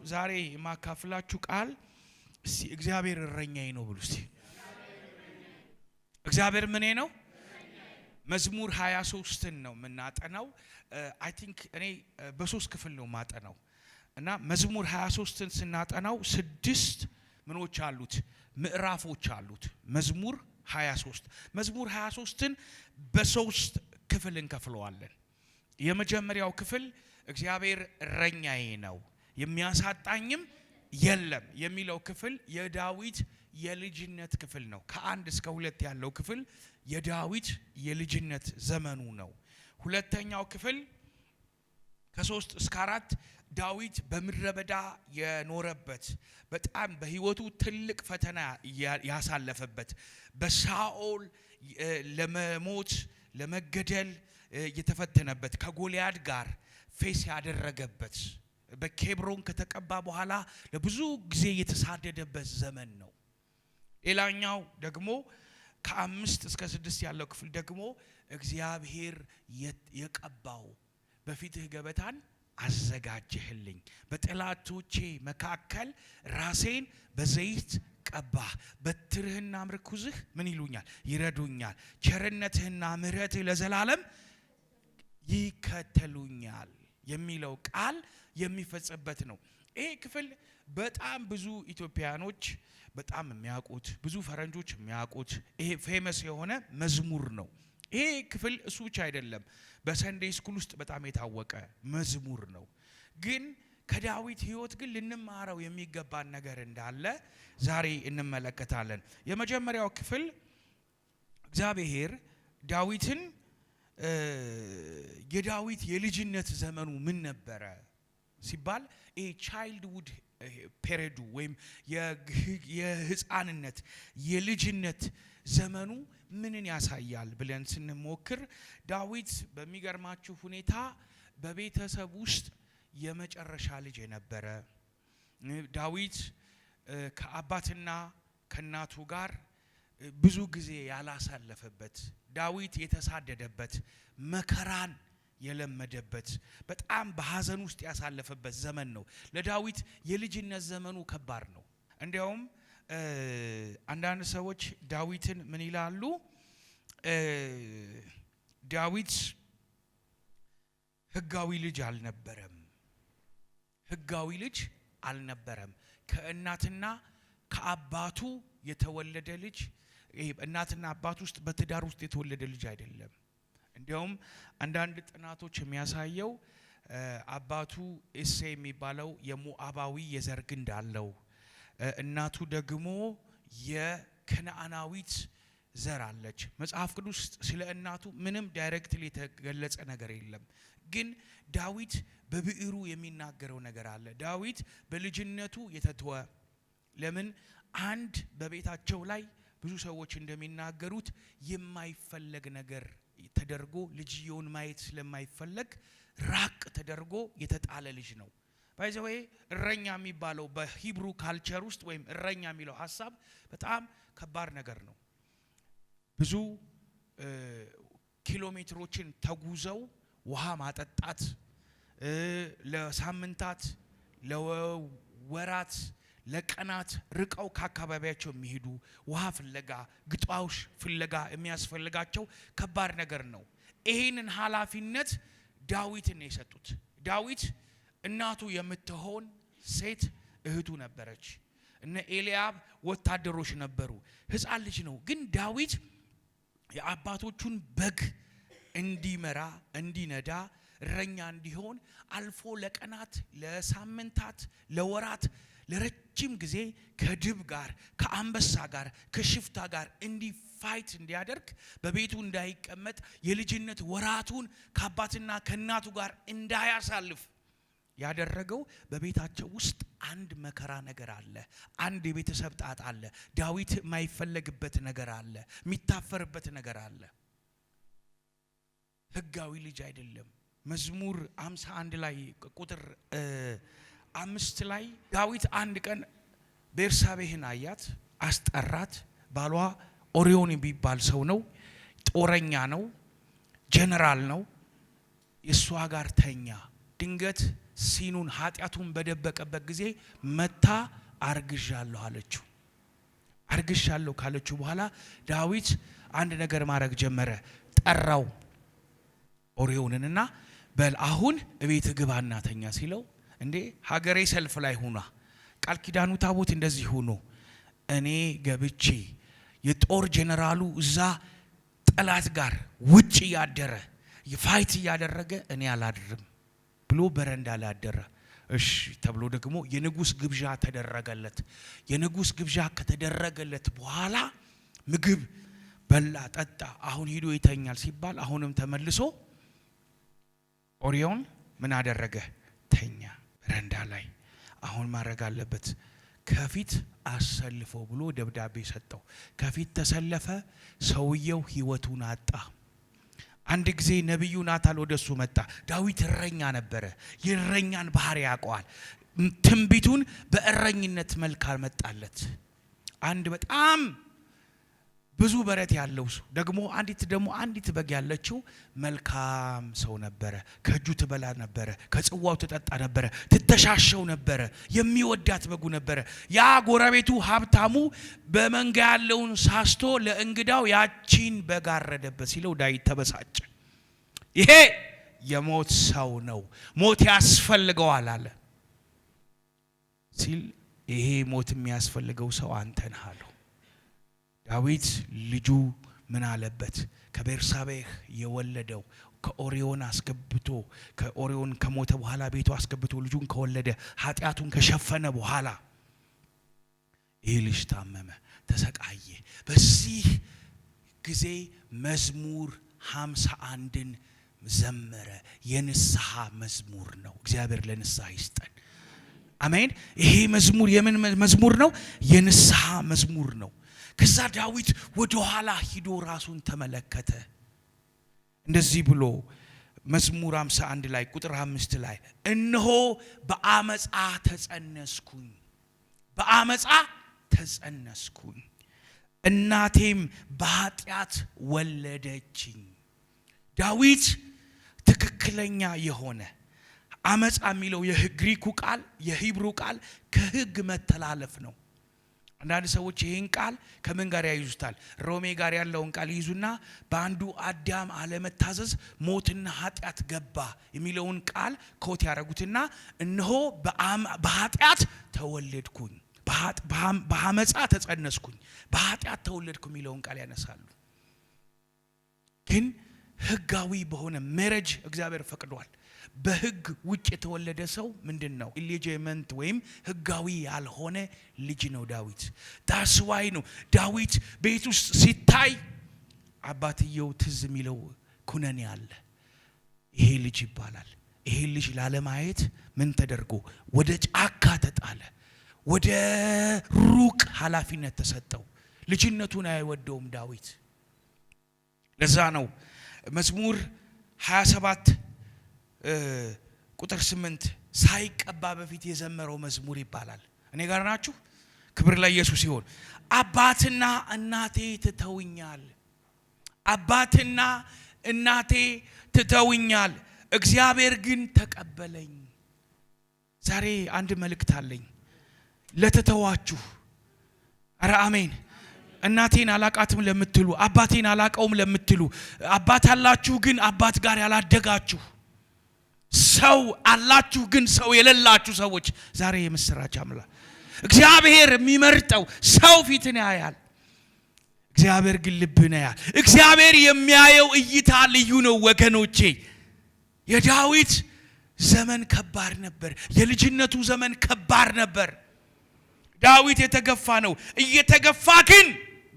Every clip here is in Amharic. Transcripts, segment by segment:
ዛሬ የማካፍላችሁ ቃል እስቲ እግዚአብሔር እረኛዬ ነው ብሉ። እስቲ እግዚአብሔር ምኔ ነው? መዝሙር 23ን ነው የምናጠናው። አይ ቲንክ እኔ በሶስት ክፍል ነው ማጠናው እና መዝሙር 23ን ስናጠናው 6 ምኖች አሉት ምዕራፎች አሉት። መዝሙር 23ን በሶስት ክፍል እንከፍለዋለን። የመጀመሪያው ክፍል እግዚአብሔር እረኛዬ ነው የሚያሳጣኝም የለም የሚለው ክፍል የዳዊት የልጅነት ክፍል ነው። ከ1 እስከ 2 ያለው ክፍል የዳዊት የልጅነት ዘመኑ ነው። ሁለተኛው ክፍል ከ3 እስከ 4 ዳዊት በምድረበዳ የኖረበት በጣም በህይወቱ ትልቅ ፈተና ያሳለፈበት በሳኦል ለመሞት ለመገደል የተፈተነበት ከጎልያድ ጋር ፌስ ያደረገበት በኬብሮን ከተቀባ በኋላ ለብዙ ጊዜ የተሳደደበት ዘመን ነው። ሌላኛው ደግሞ ከ5 እስከ 6 ያለው ክፍል ደግሞ እግዚአብሔር የቀባው በፊትህ ገበታን አዘጋጀህልኝ በጠላቶቼ መካከል ራሴን በዘይት ቀባህ በትርህና ምርኩዝህ ምን ይሉኛል ይረዱኛል ቸርነትህና ምሕረትህ ለዘላለም ይከተሉኛል የሚለው ቃል የሚፈጸምበት ነው። ይሄ ክፍል በጣም ብዙ ኢትዮጵያኖች በጣም የሚያውቁት ብዙ ፈረንጆች የሚያውቁት ይሄ ፌመስ የሆነ መዝሙር ነው። ይሄ ክፍል እሱ ብቻ አይደለም፣ በሰንዴይ ስኩል ውስጥ በጣም የታወቀ መዝሙር ነው። ግን ከዳዊት ህይወት ግን ልንማረው የሚገባን ነገር እንዳለ ዛሬ እንመለከታለን። የመጀመሪያው ክፍል እግዚአብሔር ዳዊትን የዳዊት የልጅነት ዘመኑ ምን ነበረ ሲባል ቻይልድሁድ ፔሪዱ ወይም የህፃንነት የልጅነት ዘመኑ ምንን ያሳያል ብለን ስንሞክር ዳዊት በሚገርማችሁ ሁኔታ በቤተሰብ ውስጥ የመጨረሻ ልጅ የነበረ ዳዊት ከአባትና ከእናቱ ጋር ብዙ ጊዜ ያላሳለፈበት ዳዊት የተሳደደበት መከራን የለመደበት በጣም በሐዘን ውስጥ ያሳለፈበት ዘመን ነው። ለዳዊት የልጅነት ዘመኑ ከባድ ነው። እንዲያውም አንዳንድ ሰዎች ዳዊትን ምን ይላሉ? ዳዊት ህጋዊ ልጅ አልነበረም። ከእናትና ከአባቱ የተወለደ ልጅ እናትና አባቱ ውስጥ በትዳር ውስጥ የተወለደ ልጅ አይደለም። እንዲያውም አንዳንድ ጥናቶች የሚያሳየው አባቱ እሴ የሚባለው የሞዓባዊ የዘር ግንድ አለው፣ እናቱ ደግሞ የከነዓናዊት ዘር አለች። መጽሐፍ ቅዱስ ስለ እናቱ ምንም ዳይሬክትሊ የተገለጸ ነገር የለም። ግን ዳዊት በብዕሩ የሚናገረው ነገር አለ። ዳዊት በልጅነቱ የተተወ ለምን አንድ በቤታቸው ላይ ብዙ ሰዎች እንደሚናገሩት የማይፈለግ ነገር ተደርጎ ልጅየውን ማየት ስለማይፈለግ ራቅ ተደርጎ የተጣለ ልጅ ነው። ባይ ዘ ዌይ እረኛ የሚባለው በሂብሩ ካልቸር ውስጥ ወይም እረኛ የሚለው ሐሳብ በጣም ከባድ ነገር ነው። ብዙ ኪሎሜትሮችን ተጉዘው ውሃ ማጠጣት፣ ለሳምንታት ለወራት ለቀናት ርቀው ከአካባቢያቸው የሚሄዱ ውሃ ፍለጋ ግጧሽ ፍለጋ የሚያስፈልጋቸው ከባድ ነገር ነው። ይሄንን ኃላፊነት ዳዊትን የሰጡት ዳዊት እናቱ የምትሆን ሴት እህቱ ነበረች። እነ ኤልያብ ወታደሮች ነበሩ። ህፃን ልጅ ነው። ግን ዳዊት የአባቶቹን በግ እንዲመራ እንዲነዳ እረኛ እንዲሆን አልፎ ለቀናት ለሳምንታት ለወራት ለረጅም ጊዜ ከድብ ጋር ከአንበሳ ጋር ከሽፍታ ጋር ፋይት እንዲያደርግ በቤቱ እንዳይቀመጥ የልጅነት ወራቱን ከአባትና ከእናቱ ጋር እንዳያሳልፍ ያደረገው በቤታቸው ውስጥ አንድ መከራ ነገር አለ። አንድ የቤተሰብ ጣጣ አለ። ዳዊት የማይፈለግበት ነገር አለ። የሚታፈርበት ነገር አለ። ህጋዊ ልጅ አይደለም። መዝሙር 51 ላይ ቁጥር 5 ላይ ዳዊት አንድ ቀን ቤርሳቤህን አያት፣ አስጠራት። ባሏ ኦሪዮን የሚባል ሰው ነው። ጦረኛ ነው፣ ጀነራል ነው። የሷ ጋር ተኛ። ድንገት ሲኑን ኃጢያቱን በደበቀበት ጊዜ መታ አርግዣለሁ አለችው። አርግሻለሁ ካለችው በኋላ ዳዊት አንድ ነገር ማድረግ ጀመረ። ጠራው ኦርዮንንና በል አሁን እቤት ግባና ተኛ ሲለው እንዴ ሀገሬ ሰልፍ ላይ ሆኗ ቃል ኪዳኑ ታቦት እንደዚህ ሆኖ እኔ ገብቼ የጦር ጀነራሉ እዛ ጠላት ጋር ውጪ ያደረ ፋይት ያደረገ እኔ አላድርም ብሎ በረንዳ ላይ አደረ። እሺ ተብሎ ደግሞ የንጉስ ግብዣ ተደረገለት። የንጉስ ግብዣ ከተደረገለት በኋላ ምግብ በላ ጠጣ። አሁን ሄዶ ይተኛል ሲባል አሁንም ተመልሶ ኦርዮን ምን አደረገ? ተኛ በረንዳ ላይ። አሁን ማድረግ አለበት ከፊት አሰልፎ ብሎ ደብዳቤ ሰጠው። ከፊት ተሰለፈ። ሰውየው ህይወቱን አጣ። አንድ ጊዜ ነብዩ ናታን ወደሱ መጣ። ዳዊት እረኛ ነበረ። የእረኛን ባህሪ ያውቀዋል። ትንቢቱን በእረኝነት መልክ መጣለት። አንድ በጣም ብዙ በረት ያለው ሰው ደግሞ አንዲት በግ ያለችው መልካም ሰው ነበረ። ከእጁ ትበላ ነበረ፣ ከጽዋው ትጠጣ ነበረ፣ ትተሻሸው ነበረ። የሚወዳት በጉ ነበረ። ያ ጎረቤቱ ሀብታሙ በመንጋ ያለውን ሳስቶ ለእንግዳው ያቺን በግ አረደበት ሲለው ዳዊት ተበሳጨ። ይሄ የሞት ሰው ነው፣ ሞት ያስፈልገዋል አለ ሲል ይሄ ሞት የሚያስፈልገው ሰው አንተ ነህ አለው። ዳዊት ልጁ ምን አለበት? ከቤርሳቤህ የወለደው ከኦርዮን አስገብቶ ከኦርዮን ከሞተ በኋላ ቤቱ አስገብቶ ልጁን ከወለደ ኃጢያቱን ከሸፈነ በኋላ ይህ ልጅ ታመመ፣ ተሰቃየ። በዚህ ጊዜ መዝሙር 51ን ዘመረ። የንስሐ መዝሙር ነው። እግዚአብሔር ለንስሐ ይስጠን። አሜን። ይሄ መዝሙር የምን መዝሙር ነው? የንስሐ መዝሙር ነው። ከዛ ዳዊት ወደ ኋላ ሂዶ ራሱን ተመለከተ። እንደዚህ ብሎ መዝሙር 51 ላይ ቁጥር 5 ላይ እነሆ በአመጻ ተጸነስኩኝ እናቴም በኃጢአት ወለደችኝ። ዳዊት ትክክለኛ የሆነ አመጻ የሚለው የግሪኩ ቃል የሂብሩ ቃል ከህግ መተላለፍ ነው። አንዳንድ ሰዎች ይሄን ቃል ከምን ጋር ያይዙታል? ሮሜ ጋር ያለውን ቃል ይዙና በአንዱ አዳም አለመታዘዝ ሞትና ኃጢአት ገባ የሚለውን ቃል ኮት ያረጉትና እነሆ በኃጢአት ተወለድኩኝ፣ በአመጻ ተጸነስኩኝ፣ በኃጢአት ተወለድኩ የሚለውን ቃል ያነሳሉ። ግን ህጋዊ በሆነ ሜሬጅ እግዚአብሔር ፈቅዷል። በህግ ውጭ የተወለደ ሰው ምንድነው? ኢሊጂመንት ወይም ህጋዊ ያልሆነ ልጅ ነው ዳዊት። ታስዋይ ነው ዳዊት ቤት ውስጥ ሲታይ አባትየው ትዝ የሚለው ኩነኔ አለ። ይሄ ልጅ ይባላል። ይሄ ልጅ ላለማየት ምን ተደርጎ ወደ ጫካ ተጣለ። ወደ ሩቅ ኃላፊነት ተሰጠው። ልጅነቱን አይወደውም ዳዊት። ለዛ ነው መዝሙር 27 ቁጥር 8 ሳይቀባ በፊት የዘመረው መዝሙር ይባላል። እኔ ጋር ናችሁ? ክብር ለኢየሱስ ይሁን። አባትና እናቴ ትተውኛል፣ አባትና እናቴ ትተውኛል፣ እግዚአብሔር ግን ተቀበለኝ። ዛሬ አንድ መልእክት አለኝ ለተተዋችሁ። አረ አሜን። እናቴን አላቃትም ለምትሉ፣ አባቴን አላቀውም ለምትሉ፣ አባት አላችሁ ግን አባት ጋር ያላደጋችሁ፣ ሰው አላችሁ ግን ሰው የሌላችሁ ሰዎች ዛሬ የምስራች አምላ። እግዚአብሔር የሚመርጠው ሰው ፊትን ያያል፣ እግዚአብሔር ግን ልብን ያያል። እግዚአብሔር የሚያየው እይታ ልዩ ነው ወገኖቼ። የዳዊት ዘመን ከባድ ነበር። የልጅነቱ ዘመን ከባድ ነበር። ዳዊት የተገፋ ነው። እየተገፋ ግን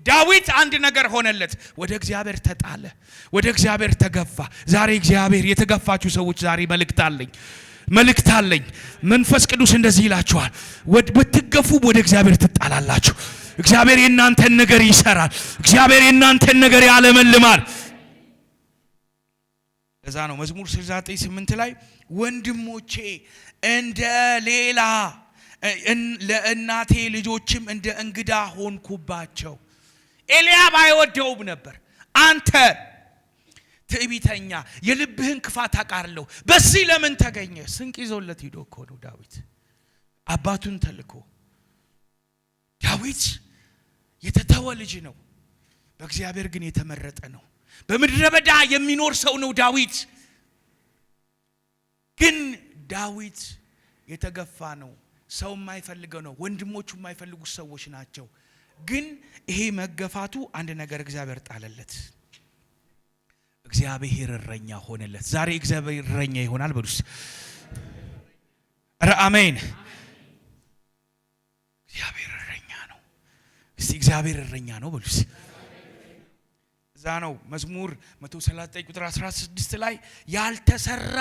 ዳዊት አንድ ነገር ሆነለት። ወደ እግዚአብሔር ተጣለ፣ ወደ እግዚአብሔር ተገፋ። ዛሬ እግዚአብሔር የተገፋችሁ ሰዎች ዛሬ መልእክት አለኝ። መንፈስ ቅዱስ እንደዚህ ይላችኋል፣ ብትገፉ ወደ እግዚአብሔር ትጣላላችሁ። እግዚአብሔር የእናንተን ነገር ይሰራል። እግዚአብሔር የእናንተን ነገር ያለመልማል። ለዛ ነው መዝሙር 69:8 ላይ ወንድሞቼ እንደ ሌላ ለእናቴ ልጆችም እንደ እንግዳ ሆንኩባቸው። ኤልያብ አይወደውም ነበር። አንተ ትዕቢተኛ የልብህን ክፋት አቃርለው በዚህ ለምን ተገኘ? ስንቅ ይዞለት ሄዶ እኮ ነው ዳዊት አባቱን ተልኮ። ዳዊት የተተወ ልጅ ነው፣ በእግዚአብሔር ግን የተመረጠ ነው። በምድረ በዳ የሚኖር ሰው ነው ዳዊት። ግን ዳዊት የተገፋ ነው፣ ሰው የማይፈልገው ነው፣ ወንድሞቹ የማይፈልጉ ሰዎች ናቸው። ግን ይሄ መገፋቱ አንድ ነገር እግዚአብሔር ጣለለት። እግዚአብሔር እረኛ ሆነለት። ዛሬ እግዚአብሔር እረኛ ይሆናል በሉስ። አሜን። እግዚአብሔር እረኛ ነው። እስቲ እግዚአብሔር እረኛ ነው በሉስ። እዛ ነው መዝሙር 139 ቁጥር 16 ላይ ያልተሰራ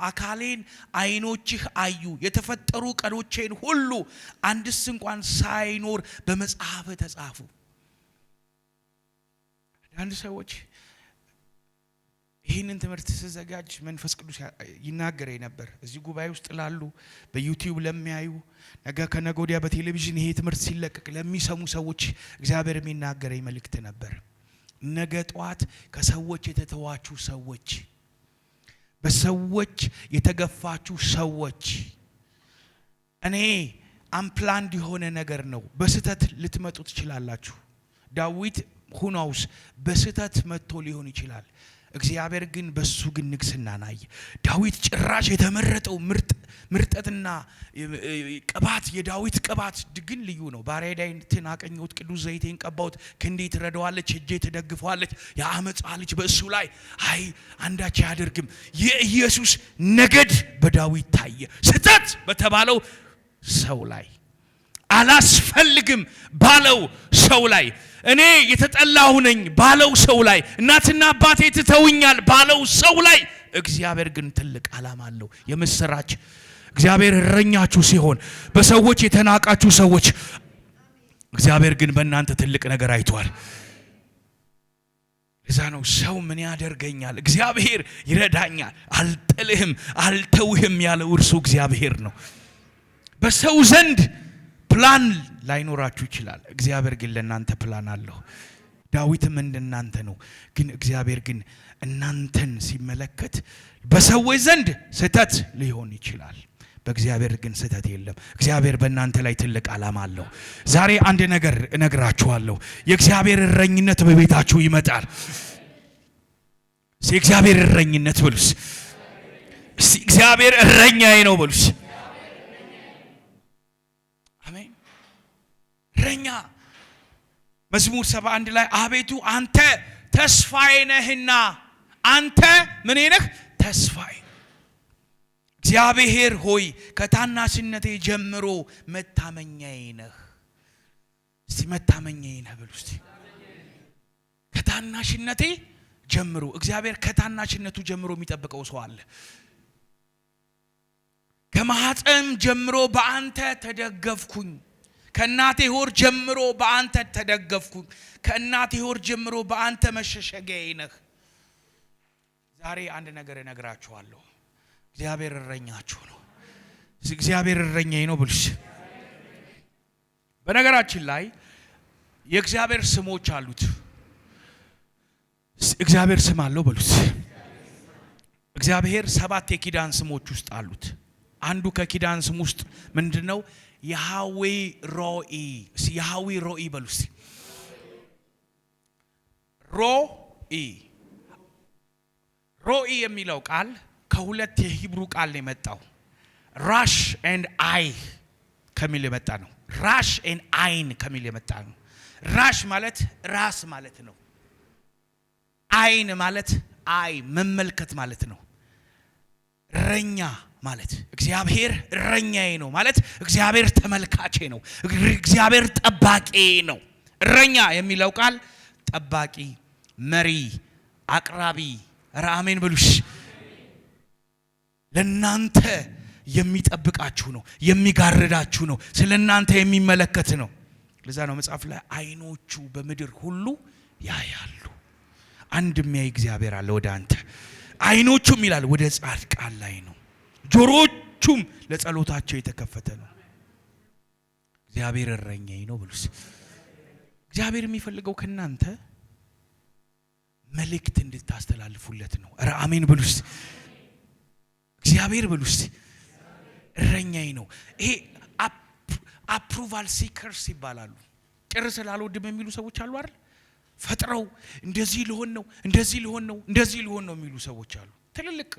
አካሌን አይኖችህ አዩ፣ የተፈጠሩ ቀኖቼን ሁሉ አንድስ እንኳን ሳይኖር በመጽሐፍ ተጻፉ። አንድ ሰዎች ይህንን ትምህርት ሲዘጋጅ መንፈስ ቅዱስ ይናገረኝ ነበር። እዚህ ጉባኤ ውስጥ ላሉ በዩቲዩብ ለሚያዩ ነገ ከነገ ወዲያ በቴሌቪዥን ይሄ ትምህርት ሲለቀቅ ለሚሰሙ ሰዎች እግዚአብሔር የሚናገረኝ መልእክት ነበር። ነገ ጧት ከሰዎች የተተዋችሁ ሰዎች፣ በሰዎች የተገፋችሁ ሰዎች፣ እኔ አምፕላንድ የሆነ ነገር ነው፣ በስተት ልትመጡ ትችላላችሁ። ዳዊት ሁናውስ በስተት መጥቶ ሊሆን ይችላል። እግዚአብሔር ግን በሱ ግን ንግስናን አየ። ዳዊት ጭራሽ የተመረጠው ምርጠትና ቅባት የዳዊት ቅባት ግን ልዩ ነው። ባሪያዬን አቀኘሁት፣ ቅዱስ ዘይቴን ቀባሁት፣ ክንዴ ትረዳዋለች፣ እጄ ትደግፈዋለች። የአመፃ ልጅ በእሱ ላይ አንዳች አያደርግም። የኢየሱስ ነገድ በዳዊት ታየ። ስተት በተባለው ሰው ላይ፣ አላስፈልግም ባለው ሰው ላይ፣ እኔ የተጠላሁ ነኝ ባለው ሰው ላይ፣ እናትና አባቴ ትተውኛል ባለው ሰው ላይ እግዚአብሔር ግን ትልቅ ዓላማ አለው። የምስራች እግዚአብሔር እረኛችሁ ሲሆን በሰዎች የተናቃችሁ ሰዎች እግዚአብሔር ግን በእናንተ ትልቅ ነገር አይቷል። ለዛ ነው ሰው ምን ያደርገኛል እግዚአብሔር ይረዳኛል፣ አልጥልህም አልተውህም ያለው እርሱ እግዚአብሔር ነው። በሰው ዘንድ ፕላን ላይኖራችሁ ይችላል፣ እግዚአብሔር ግን ለእናንተ ፕላን አለው። ዳዊትም እንደናንተ ነው። ግን እግዚአብሔር ግን እናንተን ሲመለከት በሰዎች ዘንድ ስህተት ሊሆን ይችላል፣ በእግዚአብሔር ግን ስህተት የለም። እግዚአብሔር በእናንተ ላይ ትልቅ ዓላማ አለው። ዛሬ አንድ ነገር እነግራችኋለሁ። የእግዚአብሔር እረኝነት በቤታችሁ ይመጣል። የእግዚአብሔር እረኝነት በሉስ። እግዚአብሔር እረኛዬ ነው በሉስ። አሜን። እረኛ መዝሙር 71 ላይ አቤቱ አንተ ተስፋዬ ነህና፣ አንተ ምን ነህ? ተስፋዬ። እግዚአብሔር ሆይ ከታናሽነቴ ጀምሮ መታመኛዬ ነህ። እስቲ መታመኛዬ ነህ በሉ እስቲ። ከታናሽነቴ ጀምሮ እግዚአብሔር ከታናሽነቱ ጀምሮ የሚጠብቀው ሰው አለ። ከማህፀን ጀምሮ በአንተ ተደገፍኩኝ፣ ከእናቴ ሆር ጀምሮ በአንተ ተደገፍኩኝ፣ ከእናቴ ሆር ጀምሮ በአንተ መሸሸጊያዬ ነህ። ዛሬ አንድ ነገር እነግራችኋለሁ። እግዚአብሔር እረኛችሁ ነው። እግዚአብሔር እረኛዬ ነው ብሉስ። በነገራችን ላይ የእግዚአብሔር ስሞች አሉት። እግዚአብሔር ስም አለው በሉት። እግዚአብሔር 7 የኪዳን ስሞች ውስጥ አሉት። አንዱ ከኪዳን ስም ውስጥ ምንድነው? ያህዌ ሮኢ። ያህዌ ሮኢ በሉስ። ሮኢ የሚለው ቃል ከሁለት የሂብሩ ቃል ነው የመጣው። ራሽ ኤንድ አይ ከሚል የመጣ ነው። ራሽ ኤንድ አይን ከሚል የመጣ ነው። ራሽ ማለት ራስ ማለት ነው። አይን ማለት አይ መመልከት ማለት ነው። እረኛ ማለት እግዚአብሔር እረኛዬ ነው ማለት እግዚአብሔር ተመልካቼ ነው፣ እግዚአብሔር ጠባቂ ነው። እረኛ የሚለው ቃል ጠባቂ፣ መሪ፣ አቅራቢ። አሜን ብሉሽ። ለናንተ የሚጠብቃችሁ ነው፣ የሚጋርዳችሁ ነው፣ ስለናንተ የሚመለከት ነው። ለዛ ነው መጽሐፍ ላይ አይኖቹ በምድር ሁሉ ያያሉ። አንድ የሚያይ እግዚአብሔር አለ ወደ አንተ። አይኖቹም ይላል ወደ ጻድቃን ላይ ነው፣ ጆሮቹም ለጸሎታቸው የተከፈተ ነው። እግዚአብሔር እረኛዬ ነው ብሉስ። እግዚአብሔር የሚፈልገው ከናንተ መልእክት እንድታስተላልፉለት ነው። ኧረ አሜን በሉስ። እግዚአብሔር በሉስ እረኛዬ ነው። ይሄ አፕሩቫል ሲከርስ ይባላሉ። ጭርስ ላልወድም የሚሉ ሰዎች አሉ አይደል? ፈጥረው እንደዚህ ሊሆን ነው እንደዚህ ሊሆን ነው እንደዚህ ሊሆን ነው የሚሉ ሰዎች አሉ። ትልልቅ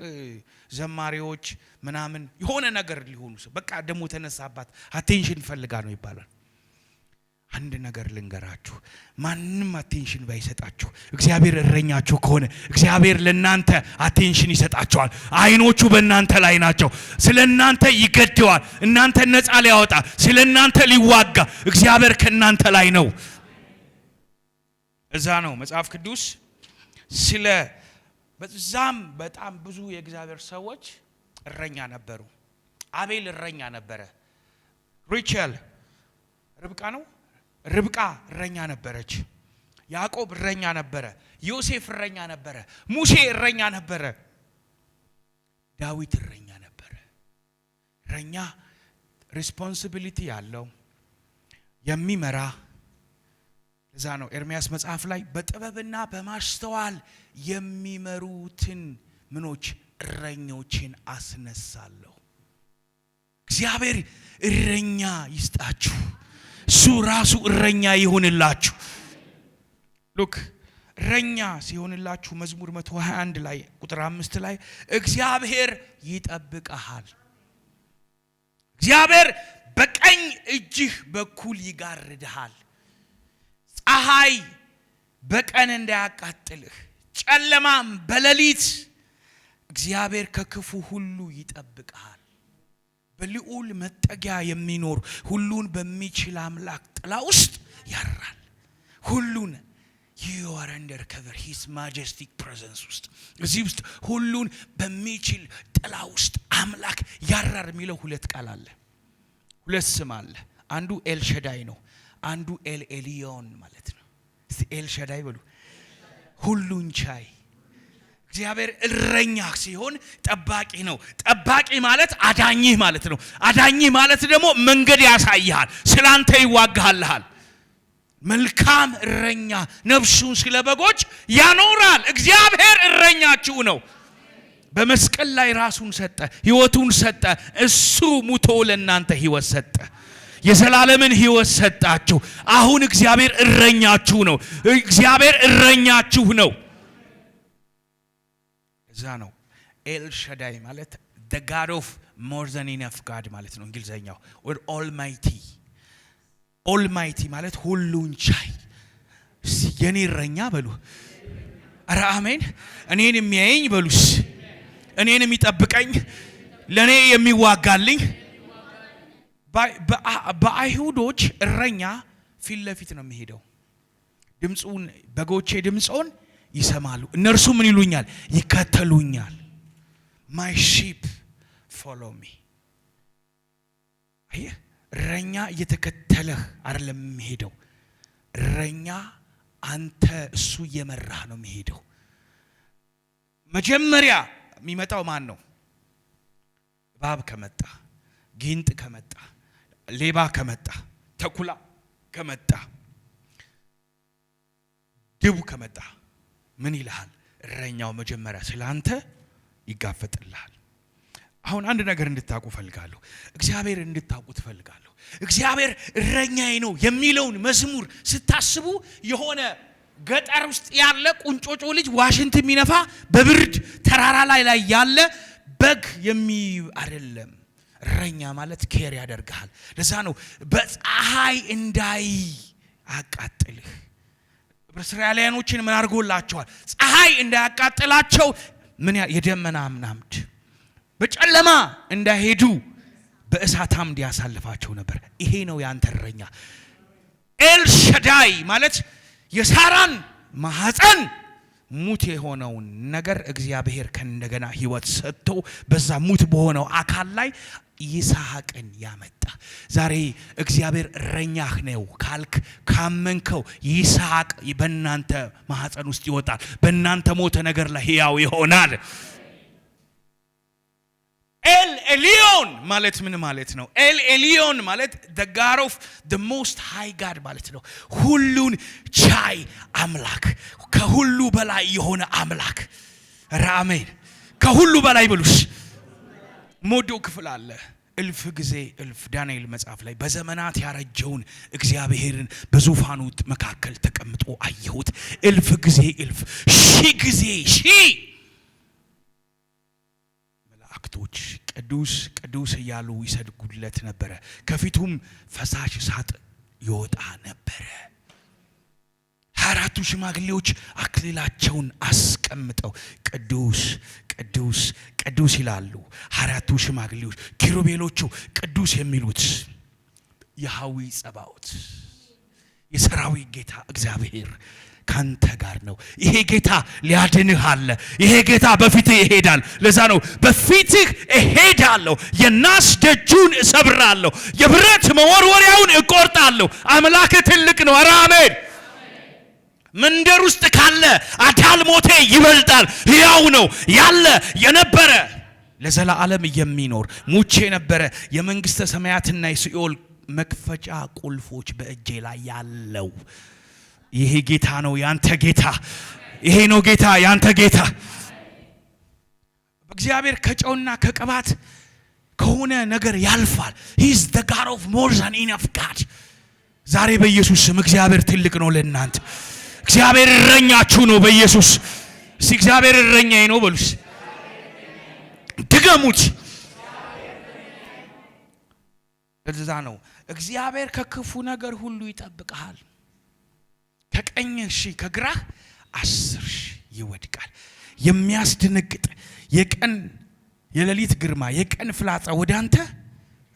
ዘማሪዎች ምናምን የሆነ ነገር ሊሆኑ በቃ ደሞ ተነሳባት አቴንሽን ፈልጋ ነው ይባላል። አንድ ነገር ልንገራችሁ፣ ማንንም አቴንሽን ባይሰጣችሁ እግዚአብሔር እረኛችሁ ከሆነ እግዚአብሔር ለናንተ አቴንሽን ይሰጣችኋል። አይኖቹ በእናንተ ላይ ናቸው። ስለናንተ ይገደዋል። እናንተ ነፃ ሊያወጣ ስለናንተ ሊዋጋ እግዚአብሔር ከናንተ ላይ ነው። እዛ ነው መጽሐፍ ቅዱስ ስለ በዛም በጣም ብዙ የእግዚአብሔር ሰዎች እረኛ ነበሩ። አቤል እረኛ ነበረ። ሪቸል ርብቃ እረኛ ነበረች። ያዕቆብ እረኛ ነበረ። ዮሴፍ እረኛ ነበረ። ሙሴ እረኛ ነበረ። ዳዊት እረኛ ነበረ። እረኛ ሪስፖንሲቢሊቲ ያለው የሚመራ። እዛ ነው ኤርምያስ መጽሐፍ ላይ በጥበብና በማስተዋል የሚመሩትን ምኖች እረኞችን አስነሳለሁ። እግዚአብሔር እረኛ ይስጣችሁ። እሱ ራሱ እረኛ ይሆንላችሁ። ሉክ እረኛ ሲሆንላችሁ መዝሙር 121 ላይ ቁጥር 5 ላይ እግዚአብሔር ይጠብቀሃል። እግዚአብሔር በቀኝ እጅህ በኩል ይጋርድሃል። ፀሐይ በቀን እንዳያቃጥልህ ጨለማም በሌሊት እግዚአብሔር ከክፉ ሁሉ ይጠብቀሃል። በልዑል መጠጊያ የሚኖር ሁሉን በሚችል አምላክ ጥላ ውስጥ ያራል። ሁሉን you are under cover his majestic presence ውስጥ እዚህ ውስጥ ሁሉን በሚችል ጥላ ውስጥ አምላክ ያራር የሚለው ሁለት ቃል አለ። ሁለት ስም አለ። አንዱ ኤልሸዳይ ነው። አንዱ ኤልኤሊዮን ማለት ነው። እስቲ ኤልሸዳይ በሉ። ሁሉን ቻይ እግዚአብሔር እረኛ ሲሆን ጠባቂ ነው። ጠባቂ ማለት አዳኝህ ማለት ነው። አዳኝህ ማለት ደግሞ መንገድ ያሳይሃል፣ ስላንተ ይዋጋሃል። መልካም እረኛ ነፍሱን ስለ በጎች ያኖራል። እግዚአብሔር እረኛችሁ ነው። በመስቀል ላይ ራሱን ሰጠ፣ ሕይወቱን ሰጠ። እሱ ሙቶ ለእናንተ ሕይወት ሰጠ። የዘላለምን ሕይወት ሰጣችሁ። አሁን እግዚአብሔር እረኛችሁ ነው። እግዚአብሔር እረኛችሁ ነው። እዛ ነው ኤልሸዳይ ማለት the God of more than enough God ማለት ነው እንግሊዘኛው። or almighty ማለት ሁሉን ቻይ። የኔ እረኛ በሉ። ኧረ አሜን። እኔን የሚያየኝ በሉስ፣ እኔን የሚጠብቀኝ፣ ለኔ የሚዋጋልኝ። በአይሁዶች እረኛ ፊት ለፊት ነው የሚሄደው። ድምጹን በጎቼ ድምጹን ይሰማሉ፣ እነርሱ ምን ይሉኛል? ይከተሉኛል። my sheep follow me። አየህ፣ እረኛ እየተከተለህ አይደለም የሚሄደው። እረኛ አንተ እሱ እየመራህ ነው የሚሄደው። መጀመሪያ የሚመጣው ማን ነው? እባብ ከመጣ፣ ጊንጥ ከመጣ፣ ሌባ ከመጣ፣ ተኩላ ከመጣ፣ ድቡ ከመጣ ምን ይልሃል? እረኛው መጀመሪያ ስላንተ ይጋፈጥልሃል። አሁን አንድ ነገር እንድታውቁ ፈልጋለሁ። እግዚአብሔር እንድታውቁት ፈልጋለሁ። እግዚአብሔር እረኛዬ ነው የሚለውን መዝሙር ስታስቡ የሆነ ገጠር ውስጥ ያለ ቁንጮጮ ልጅ ዋሽንት የሚነፋ በብርድ ተራራ ላይ ያለ በግ አይደለም። እረኛ ማለት ኬር ያደርጋል። ለዛ ነው በፀሐይ እንዳይ አቃጥልህ። እስራኤላውያኖችን ምን አድርጎላቸዋል? ፀሐይ እንዳያቃጥላቸው ምን የደመና አምድ በጨለማ እንዳይሄዱ በእሳት አምድ ያሳልፋቸው ነበር። ይሄ ነው ያንተ እረኛ። ኤልሸዳይ ማለት የሳራን ማህፀን ሙት የሆነውን ነገር እግዚአብሔር ከእንደገና ሕይወት ሰጥቶ በዛ ሙት በሆነው አካል ላይ ይስሐቅን ያመጣ። ዛሬ እግዚአብሔር እረኛህ ነው ካልክ ካመንከው ይስሐቅ በእናንተ ማህፀን ውስጥ ይወጣል። በእናንተ ሞተ ነገር ላይ ሕያው ይሆናል። ኤል ኤሊዮን ማለት ምን ማለት ነው? ኤል ኤሊዮን ማለት the God of the most high God ማለት ነው። ሁሉን ቻይ አምላክ፣ ከሁሉ በላይ የሆነ አምላክ። አሜን። ከሁሉ በላይ ብሉስ ሞዶ ክፍል አለ። እልፍ ጊዜ እልፍ ዳንኤል መጽሐፍ ላይ በዘመናት ያረጀውን እግዚአብሔርን በዙፋኑ መካከል ተቀምጦ አየሁት። እልፍ ጊዜ እልፍ፣ ሺህ ጊዜ ሺህ መላእክቶች ቅዱስ ቅዱስ እያሉ ይሰግዱለት ነበረ። ከፊቱም ፈሳሽ እሳት ይወጣ ነበረ። 24ቱ ሽማግሌዎች አክሊላቸውን አስቀምጠው ቅዱስ ቅዱስ ቅዱስ ይላሉ። 24ቱ ሽማግሌዎች ኪሩቤሎቹ ቅዱስ የሚሉት የሃዊ ጸባኦት የሰራዊት ጌታ እግዚአብሔር ካንተ ጋር ነው። ይሄ ጌታ ሊያድንህ አለ። ይሄ ጌታ በፊትህ ይሄዳል። ለዛ ነው በፊትህ እሄዳለሁ፣ የናስ ደጁን እሰብራለሁ፣ የብረት መወርወሪያውን እቆርጣለሁ። አምላክ ትልቅ ነው። ኧረ አሜን። መንደር ውስጥ ካለ አዳል ሞቴ ይበልጣል። ሕያው ነው ያለ የነበረ ለዘላለም የሚኖር ሙቼ ነበረ። የመንግስተ ሰማያትና የሲኦል መክፈቻ ቁልፎች በእጄ ላይ ያለው ይሄ ጌታ ነው ያንተ ጌታ። ይሄ ነው ጌታ ያንተ ጌታ። እግዚአብሔር ከጨውና ከቅባት ከሆነ ነገር ያልፋል። he is the God of more than enough God። ዛሬ በኢየሱስ ስም እግዚአብሔር ትልቅ ነው ለእናንተ። እግዚአብሔር እረኛችሁ ነው በኢየሱስ። እስቲ እግዚአብሔር እረኛዬ ነው በሉስ። ድገሙት። ለዛ ነው እግዚአብሔር ከክፉ ነገር ሁሉ ይጠብቅሃል። ከቀኝህ ሺህ ከግራህ 10 ሺህ ይወድቃል። የሚያስደነግጥ የቀን የሌሊት ግርማ የቀን ፍላጻ ወደ አንተ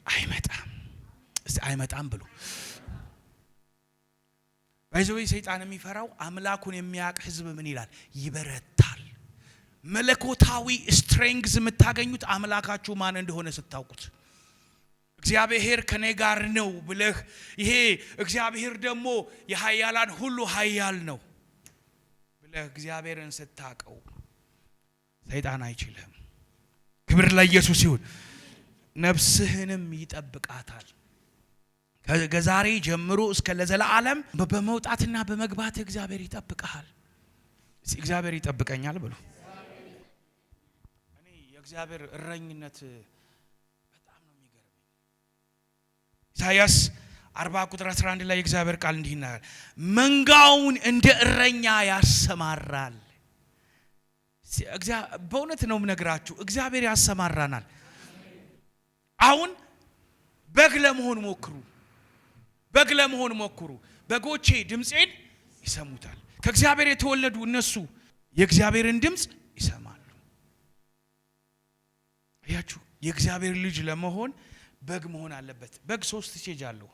አይመጣም። እስቲ አይመጣም ብሎ ባይዘው ሰይጣን የሚፈራው አምላኩን የሚያውቅ ህዝብ ምን ይላል? ይበረታል። መለኮታዊ ስትሬንግዝ የምታገኙት አምላካችሁ ማን እንደሆነ ስታውቁት። እግዚአብሔር ከኔ ጋር ነው ብለህ ይሄ እግዚአብሔር ደግሞ የኃያላን ሁሉ ኃያል ነው ብለህ እግዚአብሔርን ስታቀው ሰይጣን አይችልም። ክብር ለኢየሱስ ይሁን። ነፍስህንም ይጠብቃታል። ከዛሬ ጀምሮ እስከ ለዘላለም በመውጣትና በመግባት እግዚአብሔር ይጠብቃል። እግዚአብሔር ይጠብቀኛል ብሎ እኔ የእግዚአብሔር እረኝነት በጣም ነው የሚገርመኝ። ኢሳይያስ 40 ቁጥር 11 ላይ የእግዚአብሔር ቃል እንዲህ ይናገራል፣ መንጋውን እንደ እረኛ ያሰማራል። በእውነት ነው የምነግራችሁ፣ እግዚአብሔር ያሰማራናል። አሁን በግ ለመሆን ሞክሩ። በግ ለመሆን ሞክሩ። በጎቼ ድምጼን ይሰሙታል። ከእግዚአብሔር የተወለዱ እነሱ የእግዚአብሔርን ድምጽ ይሰማሉ። አያችሁ፣ የእግዚአብሔር ልጅ ለመሆን በግ መሆን አለበት። በግ 3 ስቴጅ አለው።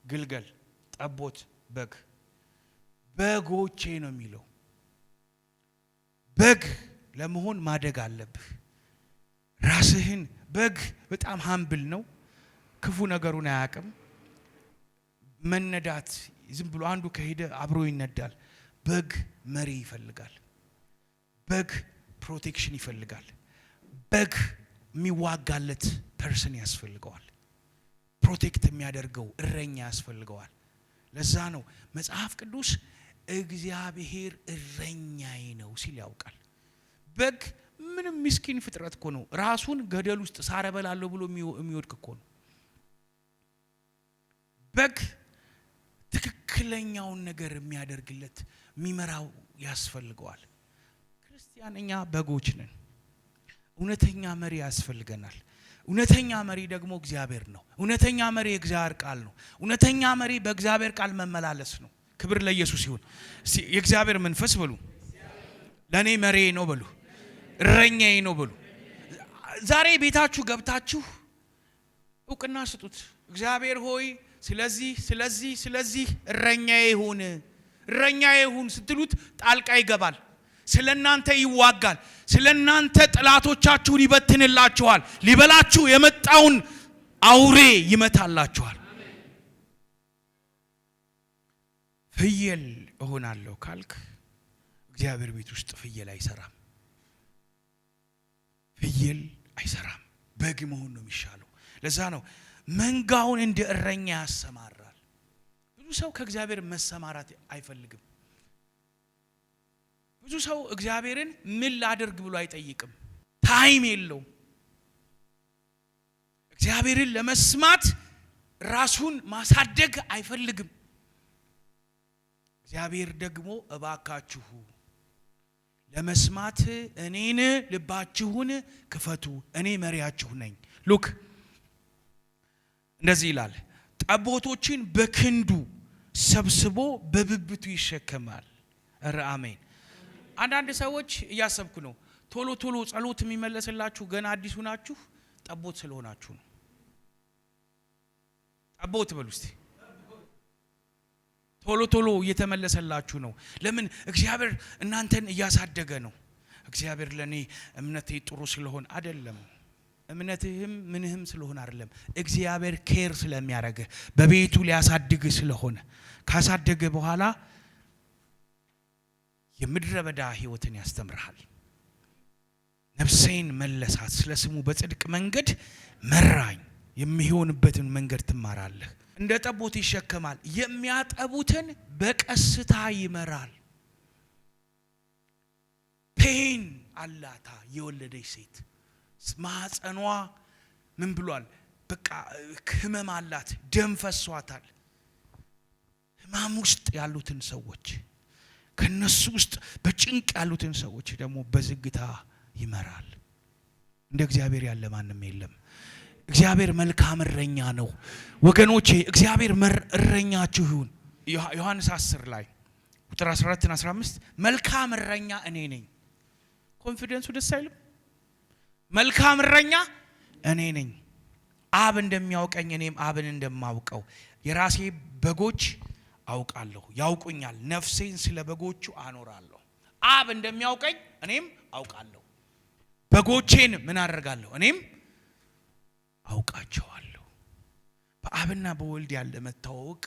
ግልገል፣ ጠቦት፣ በግ። በጎቼ ነው የሚለው። በግ ለመሆን ማደግ አለብህ ራስህን። በግ በጣም ሃምብል ነው። ክፉ ነገሩን አያውቅም። መነዳት ዝም ብሎ አንዱ ከሄደ አብሮ ይነዳል። በግ መሪ ይፈልጋል። በግ ፕሮቴክሽን ይፈልጋል። በግ የሚዋጋለት ፐርሰን ያስፈልገዋል። ፕሮቴክት የሚያደርገው እረኛ ያስፈልገዋል። ለዛ ነው መጽሐፍ ቅዱስ እግዚአብሔር እረኛዬ ነው ሲል ያውቃል። በግ ምንም ምስኪን ፍጥረት እኮ ነው። ራሱን ገደል ውስጥ ሳር እበላለሁ ብሎ የሚወድቅ እኮ ነው። በግ ትክክለኛውን ነገር የሚያደርግለት የሚመራው ያስፈልገዋል። ክርስቲያን እኛ በጎች ነን። እውነተኛ መሪ ያስፈልገናል። እውነተኛ መሪ ደግሞ እግዚአብሔር ነው። እውነተኛ መሪ የእግዚአብሔር ቃል ነው። እውነተኛ መሪ በእግዚአብሔር ቃል መመላለስ ነው። ክብር ለኢየሱስ ይሁን። የእግዚአብሔር መንፈስ በሉ ለኔ መሪዬ ነው በሉ፣ እረኛዬ ነው በሉ። ዛሬ ቤታችሁ ገብታችሁ እውቅና ስጡት። እግዚአብሔር ሆይ ስለዚህ እረኛዬ ይሁን ስትሉት ጣልቃ ይገባል። ስለናንተ ይዋጋል። ስለናንተ ጠላቶቻችሁን ይበትንላችኋል። ሊበላችሁ የመጣውን አውሬ ይመታላችኋል። ፍየል እሆናለሁ ካልክ እግዚአብሔር ቤት ውስጥ ፍየል አይሰራም። በግ መሆን ነው የሚሻለው። ለዛ ነው መንጋውን እንደ እረኛ ያሰማራል። ብዙ ሰው ከእግዚአብሔር መሰማራት አይፈልግም። ብዙ ሰው እግዚአብሔርን ምን ላድርግ ብሎ አይጠይቅም። ታይም የለውም። እግዚአብሔርን ለመስማት ራሱን ማሳደግ አይፈልግም። እግዚአብሔር ደግሞ እባካችሁ ለመስማት እኔን ልባችሁን ክፈቱ፣ እኔ መሪያችሁ ነኝ። ሉክ እንደዚህ ይላል፣ ጠቦቶችን በክንዱ ሰብስቦ በብብቱ ይሸከማል። አሜን። አንዳንድ ሰዎች እያሰብኩ ነው፣ ቶሎ ቶሎ ጸሎት የሚመለስላችሁ ገና አዲሱ ናችሁ፣ ጠቦት ስለሆናችሁ ነው። ጠቦት በሉ እስቲ። ቶሎ ቶሎ እየተመለሰላችሁ ነው። ለምን? እግዚአብሔር እናንተን እያሳደገ ነው። እግዚአብሔር ለኔ እምነቴ ጥሩ ስለሆነ አይደለም፣ እምነትህም ምንህም ስለሆነ አይደለም። እግዚአብሔር ኬር ስለሚያደርግ በቤቱ ሊያሳድግ ስለሆነ ካሳደገ በኋላ የምድረ በዳ ህይወትን ያስተምርሃል። ነፍሴን መለሳት፣ ስለ ስሙ በጽድቅ መንገድ መራኝ የሚሆንበትን መንገድ ትማራለህ። እንደ ጠቦት ይሸከማል፣ የሚያጠቡትን በቀስታ ይመራል። ፔን አላታ የወለደች ሴት ማህፀኗ ምን ብሏል? በቃ ህመም አላት፣ ደም ፈሷታል። ህመም ውስጥ ያሉትን ሰዎች ከነሱ ውስጥ በጭንቅ ያሉትን ሰዎች ደግሞ በዝግታ ይመራል። እንደ እግዚአብሔር ያለ ማንም የለም። እግዚአብሔር መልካም እረኛ ነው ወገኖቼ። እግዚአብሔር እረኛችሁ ይሁን። ዮሐንስ 10 ላይ ቁጥር 14 እና 15 መልካም እረኛ እኔ ነኝ። ኮንፊደንሱ ደስ አይልም? መልካም እረኛ እኔ ነኝ፣ አብ እንደሚያውቀኝ እኔም አብን እንደማውቀው የራሴ በጎች አውቃለሁ፣ ያውቁኛል፣ ነፍሴን ስለ በጎቹ አኖራለሁ። አብ እንደሚያውቀኝ እኔም አውቃለሁ፣ በጎቼን ምን አደርጋለሁ? እኔም አውቃቸዋለሁ። በአብና በወልድ ያለ መታወቅ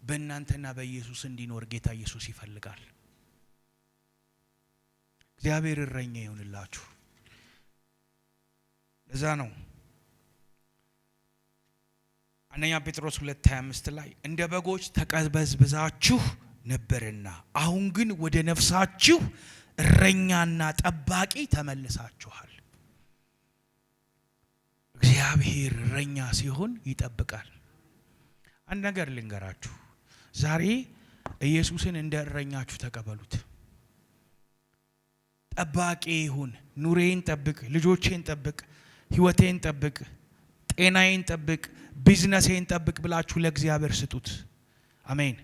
በእናንተና በኢየሱስ እንዲኖር ጌታ ኢየሱስ ይፈልጋል። እግዚአብሔር እረኛ ይሁንላችሁ። ለዛ ነው አንደኛ ጴጥሮስ 2:25 ላይ እንደ በጎች ተቀበዝብዛችሁ ነበርና አሁን ግን ወደ ነፍሳችሁ እረኛና ጠባቂ ተመልሳችኋል። እግዚአብሔር እረኛ ሲሆን ይጠብቃል። አንድ ነገር ልንገራችሁ፣ ዛሬ ኢየሱስን እንደ እረኛችሁ ተቀበሉት። ጠባቂ ይሁን፣ ኑሬን ጠብቅ፣ ልጆቼን ጠብቅ፣ ህይወቴን ጠብቅ፣ ጤናዬን ጠብቅ፣ ቢዝነሴን ጠብቅ ብላችሁ ለእግዚአብሔር ስጡት። አሜን።